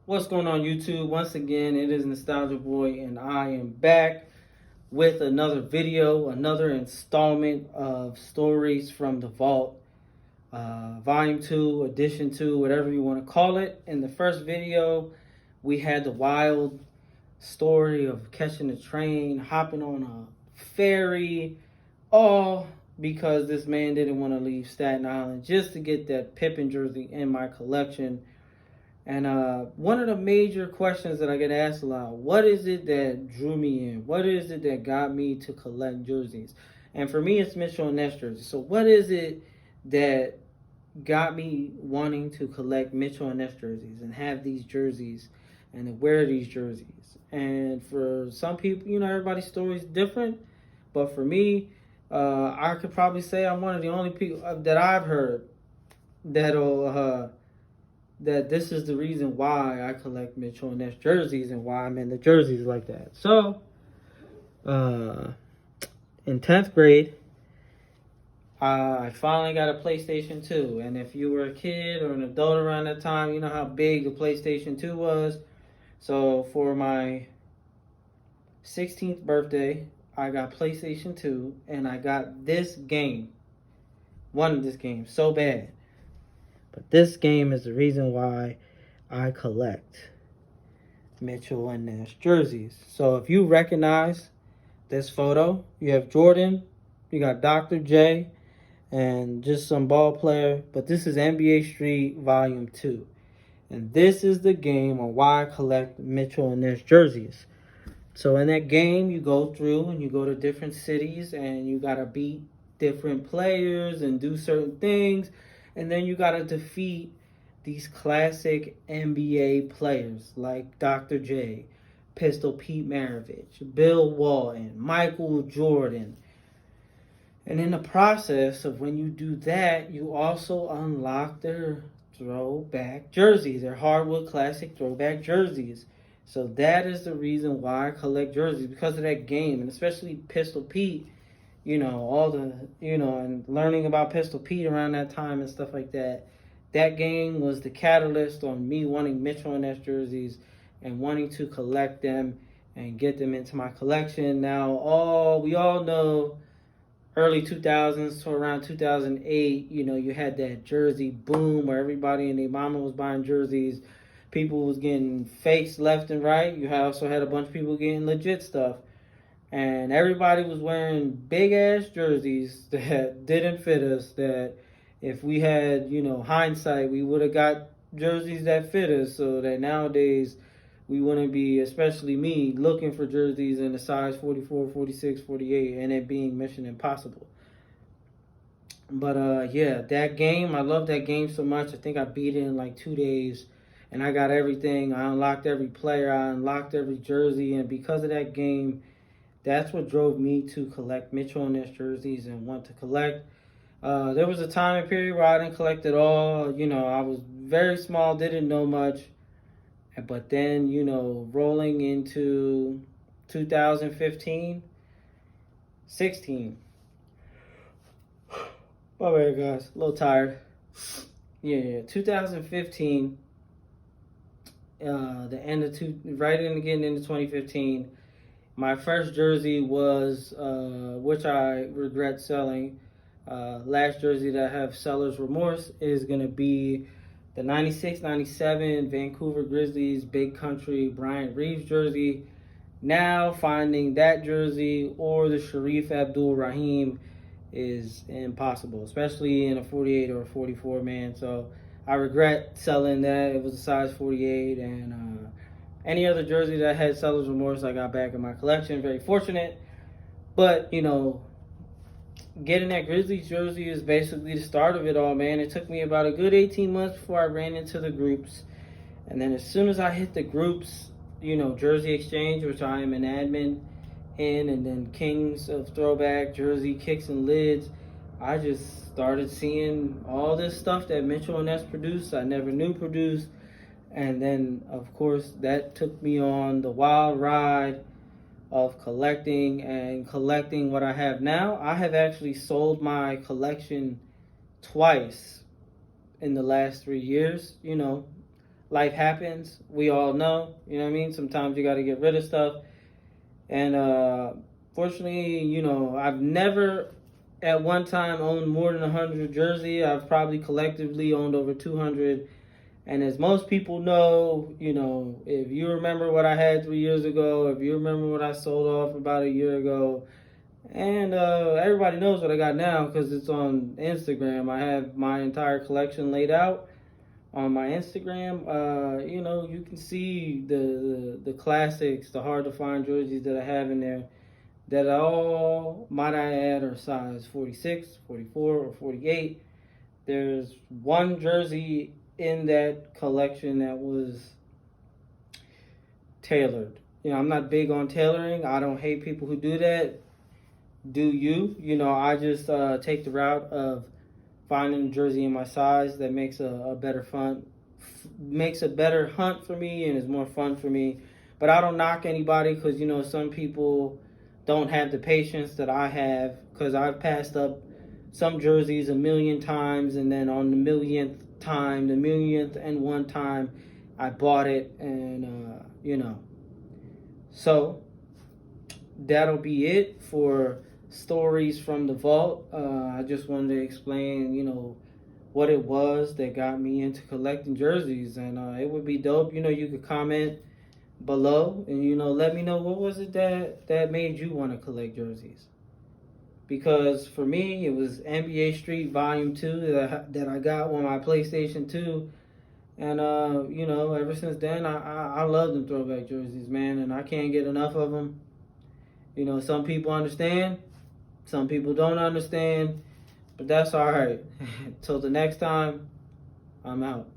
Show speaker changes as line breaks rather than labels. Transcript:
What's going on, YouTube? Once again, it is Nostalgia Boy, and I am back with another video, another installment of Stories from the Vault, Volume 2, Edition 2, whatever you want to call it. In the first video, we had the wild story of catching a train, hopping on a ferry, all because this man didn't want to leave Staten Island just to get that Pippen jersey in my collection. And one of the major questions that I get asked a lot, what is it that drew me in? What is it that got me to collect jerseys? And for me, it's Mitchell and Ness jerseys. So what is it that got me wanting to collect Mitchell and Ness jerseys and have these jerseys and to wear these jerseys? And for some people, everybody's story is different. But for me, I could probably say I'm one of the only people that I've heard that this is the reason why I collect Mitchell and Ness jerseys and why I'm into jerseys like that. So, in 10th grade, I finally got a PlayStation 2. And if you were a kid or an adult around that time, you know how big the PlayStation 2 was. So, for my 16th birthday, I got PlayStation 2 and I got this game. Wanted this game so bad. But this game is the reason why I collect Mitchell and Ness jerseys. So if you recognize this photo, you have Jordan, you got Dr. J, and just some ball player. But this is NBA Street Volume 2. And this is the game on why I collect Mitchell and Ness jerseys. So in that game, you go through and you go to different cities and you got to beat different players and do certain things. And then you got to defeat these classic NBA players like Dr. J, Pistol Pete Maravich, Bill Walton, Michael Jordan. And in the process of when you do that, you also unlock their throwback jerseys, their hardwood classic throwback jerseys. So that is the reason why I collect jerseys, because of that game, and especially Pistol Pete. And learning about Pistol Pete around that time and stuff like that. That game was the catalyst on me wanting Mitchell and Ness jerseys and wanting to collect them and get them into my collection. Now, we all know early 2000s to around 2008, you had that jersey boom where everybody and their mama was buying jerseys. People was getting fakes left and right. You also had a bunch of people getting legit stuff. And everybody was wearing big ass jerseys that didn't fit us. That if we had, hindsight, we would have got jerseys that fit us. So that nowadays we wouldn't be, especially me, looking for jerseys in the size 44, 46, 48, and it being mission impossible. But yeah, that game, I love that game so much. I think I beat it in like 2 days. And I got everything. I unlocked every player. I unlocked every jersey. And because of that game, that's what drove me to collect Mitchell and Ness jerseys and want to collect. There was a time and period where I didn't collect at all. I was very small, didn't know much. But then, rolling into 2015, 16. My bad, guys. A little tired. Yeah. 2015, right getting into 2015. My first jersey was, which I regret selling, last jersey that I have seller's remorse, is going to be the 96-97 Vancouver Grizzlies Big Country Bryant Reeves jersey. Now finding that jersey or the Sharif Abdul-Rahim is impossible, especially in a 48 or a 44, man. So I regret selling that. It was a size 48, and any other jersey that had seller's remorse, I got back in my collection. Very fortunate. But, getting that Grizzlies jersey is basically the start of it all, man. It took me about a good 18 months before I ran into the groups. And then as soon as I hit the groups, Jersey Exchange, which I am an admin in, and then Kings of Throwback, Jersey Kicks and Lids, I just started seeing all this stuff that Mitchell and Ness produced, I never knew produced. And then, of course, that took me on the wild ride of collecting what I have now. I have actually sold my collection twice in the last 3 years. life happens. We all know, you know what I mean? Sometimes you got to get rid of stuff. And fortunately, you know, I've never at one time owned more than 100 jersey. I've probably collectively owned over 200. And as most people know, you know, if you remember what I had 3 years ago, if you remember what I sold off about a year ago, and everybody knows what I got now because it's on Instagram. I have my entire collection laid out on my Instagram. You know, you can see the classics, the hard to find jerseys that I have in there. That all, might I add, are size 46, 44, or 48. There's one jersey in that collection that was tailored. You know, I'm not big on tailoring. I don't hate people who do that. Do you? You know, I just take the route of finding a jersey in my size that makes a better makes a better hunt for me and is more fun for me. But I don't knock anybody because, you know, some people don't have the patience that I have because I've passed up some jerseys a million times, and then on the millionth time, the millionth and one time, I bought it, and you know. So that'll be it for stories from the vault. I just wanted to explain, you know, what it was that got me into collecting jerseys, and it would be dope. You know, you could comment below and, you know, let me know what was it that made you want to collect jerseys. Because for me, it was NBA Street Volume 2 that I got on my PlayStation 2. And, you know, ever since then, I love them throwback jerseys, man. And I can't get enough of them. You know, some people understand. Some people don't understand. But that's all right. Till the next time, I'm out.